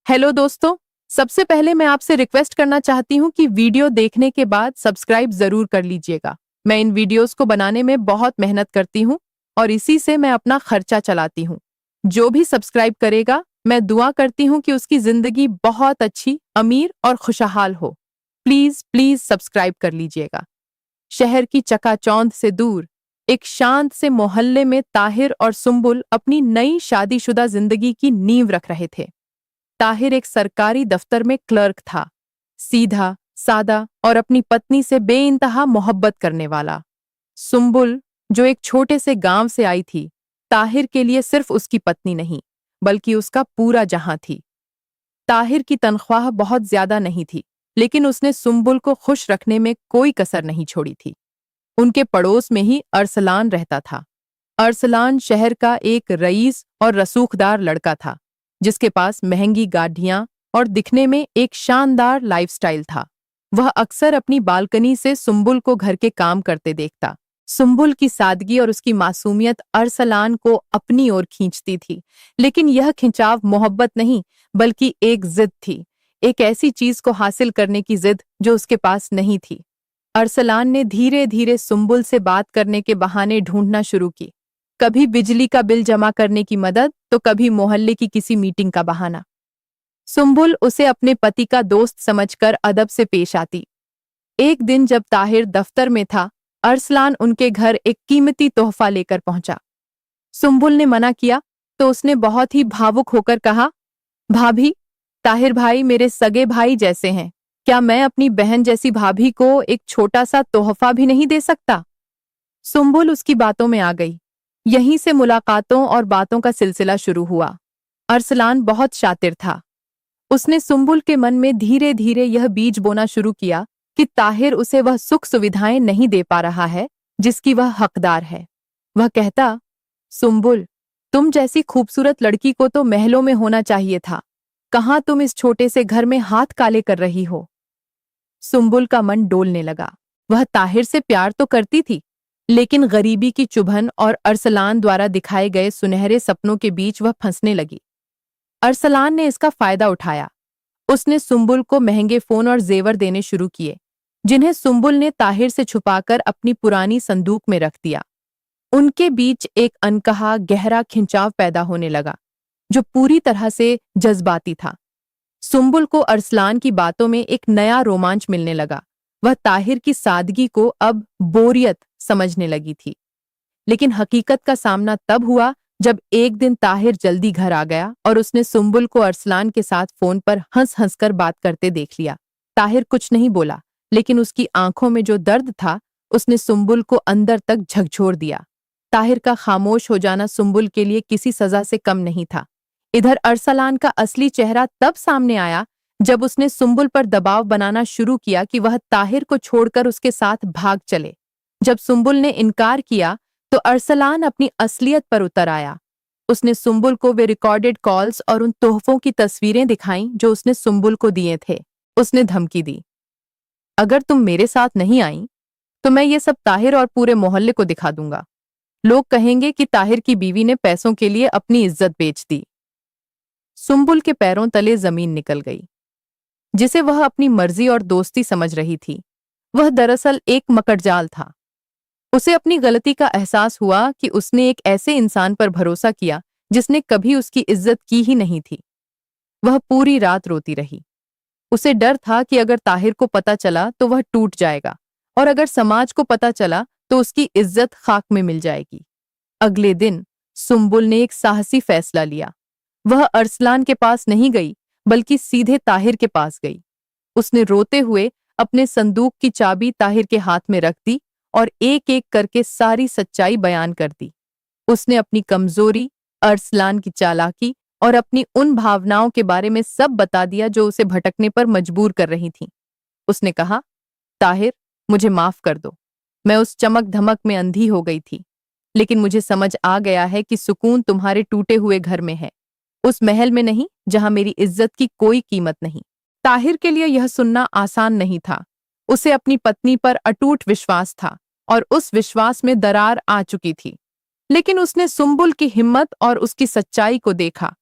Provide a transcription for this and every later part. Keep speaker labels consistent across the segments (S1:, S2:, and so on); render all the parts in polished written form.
S1: Hello दोस्तों। सबसे पहले मैं आपसे रिक्वेस्ट करना चाहती हूँ कि वीडियो देखने के बाद सब्सक्राइब जरूर कर लीजिएगा। मैं इन वीडियोस को बनाने में बहुत मेहनत करती हूँ और इसी से मैं अपना खर्चा चलाती हूँ। जो भी सब्सक्राइब करेगा, मैं दुआ करती हूँ कि उसकी जिंदगी बहुत अच्छी, अमीर और खुशहाल हो। प्लीज प्लीज सब्सक्राइब कर लीजिएगा। शहर की चकाचौंध से दूर एक शांत से मोहल्ले में ताहिर और सुम्बुल अपनी नई शादीशुदा जिंदगी की नींव रख रहे थे। ताहिर एक सरकारी दफ्तर में क्लर्क था, सीधा, सादा और अपनी पत्नी से बेइंतहा मोहब्बत करने वाला। सुम्बुल, जो एक छोटे से गांव से आई थी, ताहिर के लिए सिर्फ उसकी पत्नी नहीं, बल्कि उसका पूरा जहां थी। ताहिर की तनख्वाह बहुत ज्यादा नहीं थी, लेकिन उसने सुम्बुल को खुश रखने में कोई कसर नहीं छोड़ी थी। उनके पड़ोस में ही अरसलान रहता था। अरसलान शहर का एक रईस और रसूखदार लड़का था, जिसके पास महंगी गाड़ियां और दिखने में एक शानदार लाइफस्टाइल था। वह अक्सर अपनी बालकनी से सुम्बुल को घर के काम करते देखता। सुम्बुल की सादगी और उसकी मासूमियत अरसलान को अपनी ओर खींचती थी, लेकिन यह खिंचाव मोहब्बत नहीं, बल्कि एक जिद थी, एक ऐसी चीज को हासिल करने की जिद जो उसके पास नहीं थी। अरसलान ने धीरे धीरे सुम्बुल से बात करने के बहाने ढूंढना शुरू की। कभी बिजली का बिल जमा करने की मदद, तो कभी मोहल्ले की किसी मीटिंग का बहाना। सुम्बुल उसे अपने पति का दोस्त समझकर अदब से पेश आती। एक दिन जब ताहिर दफ्तर में था, अरसलान उनके घर एक कीमती तोहफा लेकर पहुंचा। सुम्बुल ने मना किया तो उसने बहुत ही भावुक होकर कहा, भाभी, ताहिर भाई मेरे सगे भाई जैसे हैं, क्या मैं अपनी बहन जैसी भाभी को एक छोटा सा तोहफा भी नहीं दे सकता? सुम्बुल उसकी बातों में आ गई। यहीं से मुलाकातों और बातों का सिलसिला शुरू हुआ। अरसलान बहुत शातिर था। उसने सुम्बुल के मन में धीरे धीरे यह बीज बोना शुरू किया कि ताहिर उसे वह सुख सुविधाएं नहीं दे पा रहा है जिसकी वह हकदार है। वह कहता, सुम्बुल, तुम जैसी खूबसूरत लड़की को तो महलों में होना चाहिए था। कहाँ तुम इस छोटे से घर में हाथ काले कर रही हो? सुम्बुल का मन डोलने लगा। वह ताहिर से प्यार तो करती थी, लेकिन गरीबी की चुभन और अरसलान द्वारा दिखाए गए सुनहरे सपनों के बीच वह फंसने लगी। अरसलान ने इसका फायदा उठाया। उसने सुम्बुल को महंगे फोन और जेवर देने शुरू किए, जिन्हें सुम्बुल ने ताहिर से छुपाकर अपनी पुरानी संदूक में रख दिया। उनके बीच एक अनकहा गहरा खिंचाव पैदा होने लगा, जो पूरी तरह से जज्बाती था। सुम्बुल को अरसलान की बातों में एक नया रोमांच मिलने लगा। वह ताहिर की सादगी को अब बोरियत समझने लगी थी। लेकिन हकीकत का सामना तब हुआ जब एक दिन ताहिर जल्दी घर आ गया और उसने सुम्बुल को अरसलान के साथ फोन पर हंस हंस कर बात करते देख लिया। ताहिर कुछ नहीं बोला, लेकिन उसकी आंखों में जो दर्द था, उसने सुम्बुल को अंदर तक झकझोर दिया। ताहिर का खामोश हो जाना सुम्बुल के लिए किसी सजा से कम नहीं था। इधर अरसलान का असली चेहरा तब सामने आया जब उसने सुम्बुल पर दबाव बनाना शुरू किया कि वह ताहिर को छोड़कर उसके साथ भाग चले। जब सुम्बुल ने इनकार किया तो अरसलान अपनी असलियत पर उतर आया। उसने सुम्बुल को वे रिकॉर्डेड कॉल्स और उन तोहफों की तस्वीरें दिखाईं जो उसने सुम्बुल को दिए थे। उसने धमकी दी, अगर तुम मेरे साथ नहीं आई तो मैं ये सब ताहिर और पूरे मोहल्ले को दिखा दूंगा। लोग कहेंगे कि ताहिर की बीवी ने पैसों के लिए अपनी इज्जत बेच दी। सुम्बुल के पैरों तले जमीन निकल गई। जिसे वह अपनी मर्जी और दोस्ती समझ रही थी, वह दरअसल एक मकड़जाल था। उसे अपनी गलती का एहसास हुआ कि उसने एक ऐसे इंसान पर भरोसा किया जिसने कभी उसकी इज्जत की ही नहीं थी। वह पूरी रात रोती रही। उसे डर था कि अगर ताहिर को पता चला तो वह टूट जाएगा, और अगर समाज को पता चला तो उसकी इज्जत खाक में मिल जाएगी। अगले दिन सुम्बुल ने एक साहसी फैसला लिया। वह अरसलान के पास नहीं गई, बल्कि सीधे ताहिर के पास गई। उसने रोते हुए अपने संदूक की चाबी ताहिर के हाथ में रख दी और एक एक करके सारी सच्चाई बयान कर दी। उसने अपनी कमजोरी, अरसलान की चालाकी और अपनी उन भावनाओं के बारे में सब बता दिया जो उसे भटकने पर मजबूर कर रही थीं। उसने कहा, ताहिर, मुझे माफ कर दो। मैं उस चमक धमक में अंधी हो गई थी, लेकिन मुझे समझ आ गया है कि सुकून तुम्हारे टूटे हुए घर में है, उस महल में नहीं जहां मेरी इज्जत की कोई कीमत नहीं। ताहिर के लिए यह सुनना आसान नहीं था। उसे अपनी पत्नी पर अटूट विश्वास था और उस विश्वास में दरार आ चुकी थी। लेकिन उसने सुम्बुल की हिम्मत और उसकी सच्चाई को देखा।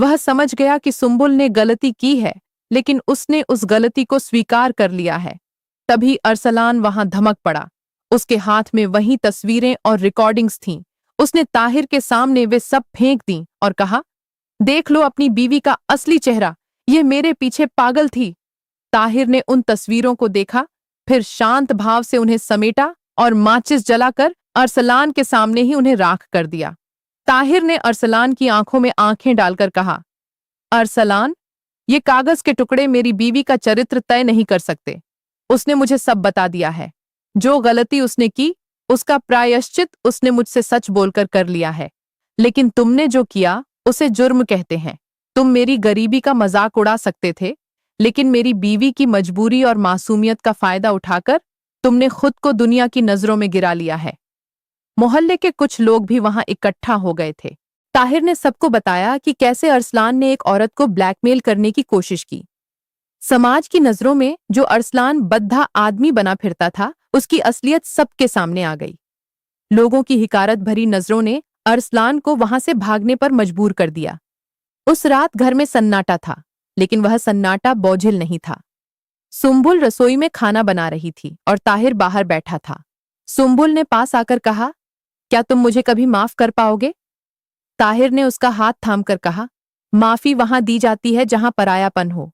S1: वह समझ गया कि सुंबुल ने गलती की है, लेकिन उसने उस गलती को स्वीकार कर लिया है। तभी अरसलान वहां धमक पड़ा। उसके हाथ में वही तस्वीरें और रिकॉर्डिंग्स थीं। उसने ताहिर के सामने वे सब फेंक दी और कहा, देख लो अपनी बीवी का असली चेहरा, ये मेरे पीछे पागल थी। ताहिर ने उन तस्वीरों को देखा, फिर शांत भाव से उन्हें समेटा और माचिस जलाकर अरसलान के सामने ही उन्हें राख कर दिया। ताहिर ने अरसलान की आंखों में आंखें डालकर कहा, अरसलान, ये कागज के टुकड़े मेरी बीवी का चरित्र तय नहीं कर सकते। उसने मुझे सब बता दिया है। जो गलती उसने की, उसका प्रायश्चित उसने मुझसे सच बोलकर कर लिया है। लेकिन तुमने जो किया, उसे जुर्म कहते हैं। तुम मेरी गरीबी का मजाक उड़ा सकते थे, लेकिन मेरी बीवी की मजबूरी और मासूमियत का फायदा उठाकर तुमने खुद को दुनिया की नजरों में गिरा लिया है। मोहल्ले के कुछ लोग भी वहां इकट्ठा हो गए थे। ताहिर ने सबको बताया कि कैसे अरसलान ने एक औरत को ब्लैकमेल करने की कोशिश की। समाज की नजरों में जो अरसलान बद्धा आदमी बना फिरता था, उसकी असलियत सबके सामने आ गई। लोगों की हिकारत भरी नजरों ने अरसलान को वहां से भागने पर मजबूर कर दिया। उस रात घर में सन्नाटा था, लेकिन वह सन्नाटा बोझिल नहीं था। सुंबुल रसोई में खाना बना रही थी और ताहिर बाहर बैठा था। सुंबुल ने पास आकर कहा, क्या तुम मुझे कभी माफ कर पाओगे? ताहिर ने उसका हाथ थामकर कहा, माफी वहां दी जाती है जहां परायापन हो।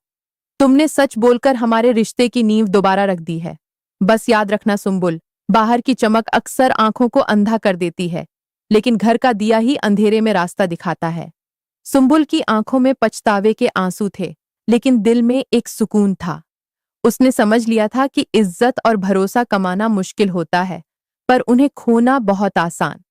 S1: तुमने सच बोलकर हमारे रिश्ते की नींव दोबारा रख दी है। बस याद रखना सुंबुल, बाहर की चमक अक्सर आंखों को अंधा कर देती है, लेकिन घर का दिया ही अंधेरे में रास्ता दिखाता है। सुंबुल की आंखों में पछतावे के आंसू थे, लेकिन दिल में एक सुकून था। उसने समझ लिया था कि इज्जत और भरोसा कमाना मुश्किल होता है, पर उन्हें खोना बहुत आसान।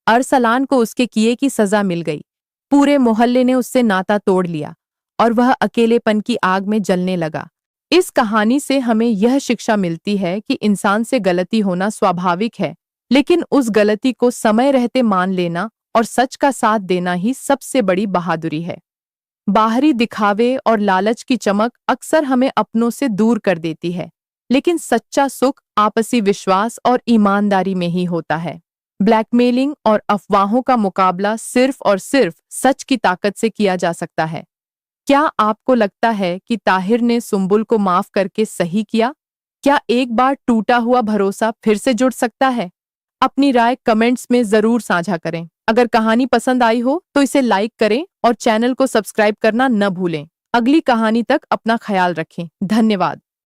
S1: अरसलान को उसके किए की सजा मिल गई। पूरे मोहल्ले ने उससे नाता तोड़ लिया और वह अकेलेपन की आग में जलने लगा। इस कहानी से हमें यह शिक्षा मिलती है कि इंसान से गलती होना स्वाभाविक है, लेकिन उस गलती को समय रहते मान लेना और सच का साथ देना ही सबसे बड़ी बहादुरी है। बाहरी दिखावे और लालच की चमक अक्सर हमें अपनों से दूर कर देती है, लेकिन सच्चा सुख आपसी विश्वास और ईमानदारी में ही होता है। ब्लैकमेलिंग और अफवाहों का मुकाबला सिर्फ और सिर्फ सच की ताकत से किया जा सकता है। क्या आपको लगता है कि ताहिर ने सुंबुल को माफ करके सही किया? क्या एक बार टूटा हुआ भरोसा फिर से जुड़ सकता है? अपनी राय कमेंट्स में जरूर साझा करें। अगर कहानी पसंद आई हो तो इसे लाइक करें और चैनल को सब्सक्राइब करना न भूलें। अगली कहानी तक अपना ख्याल रखें। धन्यवाद।